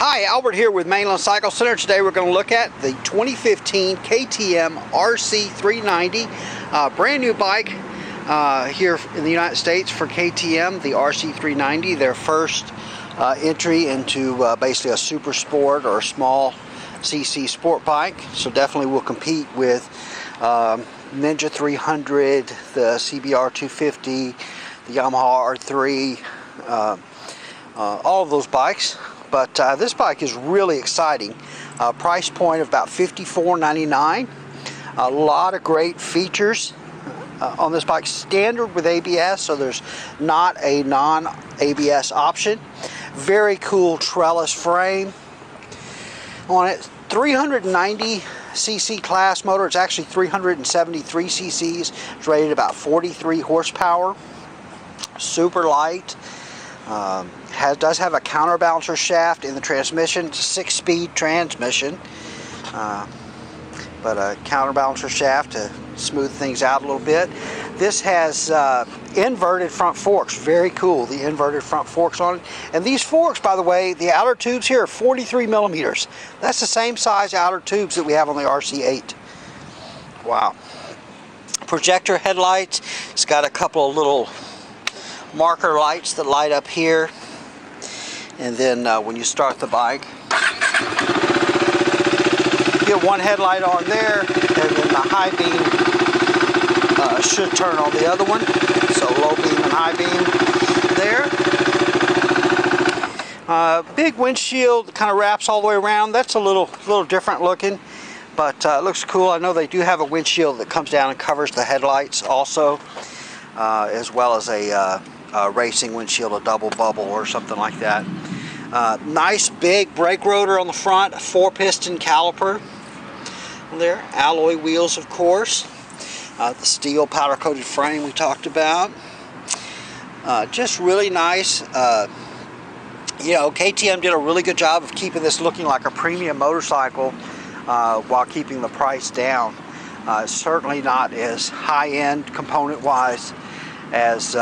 Hi, Albert here with Mainland Cycle Center. Today we're going to look at the 2015 KTM RC390, brand new bike here in the United States for KTM, the RC390, their first entry into basically a super sport or a small CC sport bike. So definitely will compete with Ninja 300, the CBR 250, the Yamaha R3, all of those bikes. But this bike is really exciting. Price point of about $54.99. A lot of great features on this bike. Standard with ABS, so there's not a non-ABS option. Very cool trellis frame on it. 390 cc class motor. It's actually 373 cc's. It's rated about 43 horsepower. Super light. Does have a counterbalancer shaft in the transmission. It's a 6-speed transmission, but a counterbalancer shaft to smooth things out a little bit. This has inverted front forks. Very cool, the inverted front forks on it. And these forks, by the way, the outer tubes here are 43 millimeters. That's the same size outer tubes that we have on the RC8. Wow. Projector headlights. It's got a couple of little marker lights that light up here, and then when you start the bike, you get one headlight on there, and then the high beam should turn on the other one. So low beam and high beam there. Big windshield kind of wraps all the way around. That's a little different looking, but it looks cool. I know they do have a windshield that comes down and covers the headlights also, as well as a racing windshield, a double bubble or something like that. Nice big brake rotor on the front, a 4-piston caliper there, alloy wheels of course, the steel powder coated frame we talked about. Just really nice. You know, KTM did a really good job of keeping this looking like a premium motorcycle while keeping the price down. Certainly not as high-end component wise as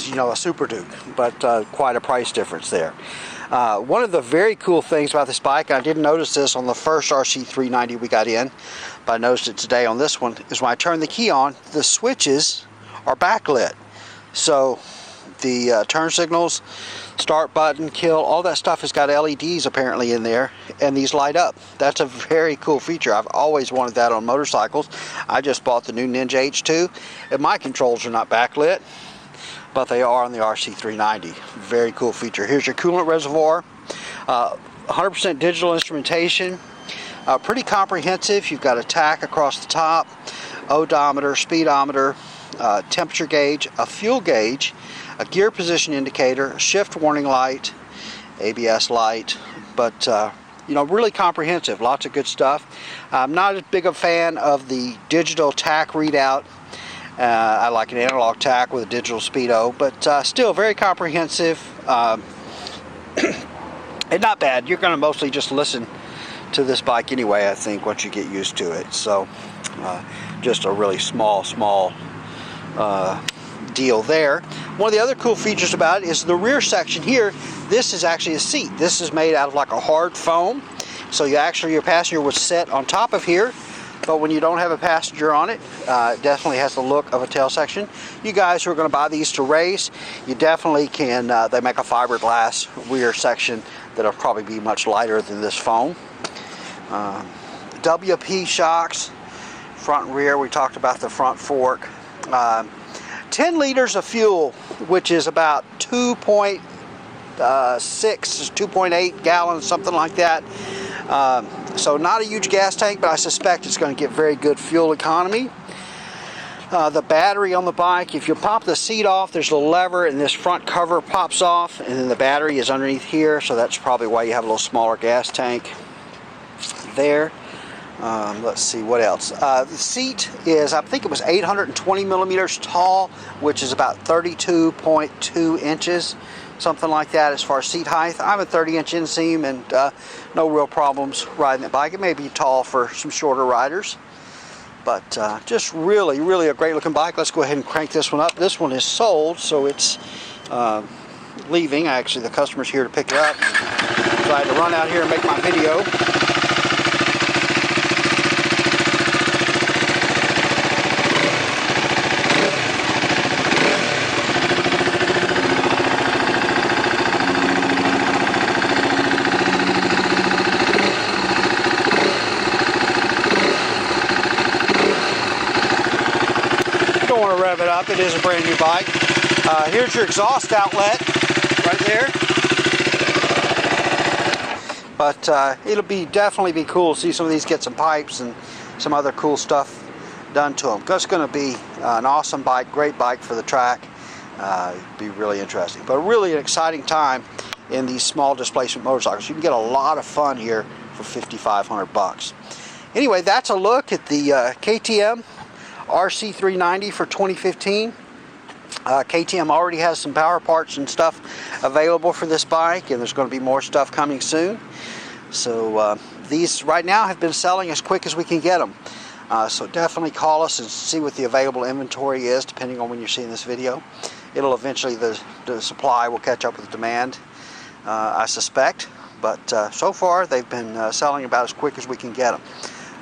you know, a Super Duke, but quite a price difference there. One of the very cool things about this bike, and I didn't notice this on the first RC390 we got in, but I noticed it today on this one, is when I turn the key on, the switches are backlit. So the turn signals, start button, kill, all that stuff has got LEDs apparently in there, and these light up. That's a very cool feature. I've always wanted that on motorcycles. I just bought the new Ninja H2, and my controls are not backlit, but they are on the RC390. Very cool feature. Here's your coolant reservoir. 100% digital instrumentation. Pretty comprehensive. You've got a tach across the top, odometer, speedometer, temperature gauge, a fuel gauge, a gear position indicator, a shift warning light, ABS light, but you know, really comprehensive. Lots of good stuff. I'm not as big a fan of the digital tach readout. I like an analog tach with a digital speedo, but still very comprehensive and not bad. You're going to mostly just listen to this bike anyway, I think, once you get used to it. So just a really small deal there. One of the other cool features about it is the rear section here. This is actually a seat. This is made out of like a hard foam, so your passenger would sit on top of here. But when you don't have a passenger on it, it definitely has the look of a tail section. You guys who are going to buy these to race, you definitely can, they make a fiberglass rear section that'll probably be much lighter than this foam. WP shocks, front and rear, we talked about the front fork. 10 liters of fuel, which is about 2.6, 2.8 gallons, something like that. So not a huge gas tank, but I suspect it's going to get very good fuel economy. The battery on the bike, if you pop the seat off, there's a lever and this front cover pops off, and then the battery is underneath here, so that's probably why you have a little smaller gas tank there. Let's see what else. The seat is, I think it was 820 millimeters tall, which is about 32.2 inches. Something like that as far as seat height. I'm a 30-inch inseam and no real problems riding the bike. It may be tall for some shorter riders, but just really a great looking bike. Let's go ahead and crank this one up. This one is sold, so it's leaving. Actually, the customer's here to pick it up. So I had to run out here and make my video. Don't want to rev it up. It is a brand new bike. Here's your exhaust outlet right there. But it'll definitely be cool to see some of these get some pipes and some other cool stuff done to them. It's going to be an awesome bike, great bike for the track. It'll be really interesting. But really an exciting time in these small displacement motorcycles. You can get a lot of fun here for $5,500. Anyway, that's a look at the KTM RC390 for 2015. KTM already has some power parts and stuff available for this bike, and there's going to be more stuff coming soon. So these right now have been selling as quick as we can get them. So definitely call us and see what the available inventory is, depending on when you're seeing this video. It'll eventually, the supply will catch up with the demand, I suspect. But so far they've been selling about as quick as we can get them.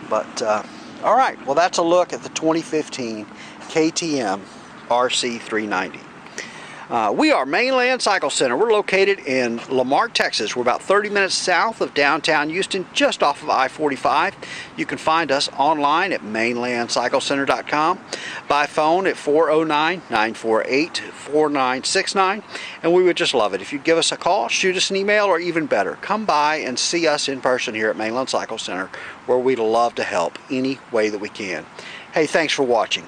But all right, well, that's a look at the 2015 KTM RC390. We are Mainland Cycle Center. We're located in Lamarck, Texas. We're about 30 minutes south of downtown Houston, just off of I-45. You can find us online at mainlandcyclecenter.com, by phone at 409-948-4969, and we would just love it if you'd give us a call, shoot us an email, or even better, come by and see us in person here at Mainland Cycle Center, where we'd love to help any way that we can. Hey, thanks for watching.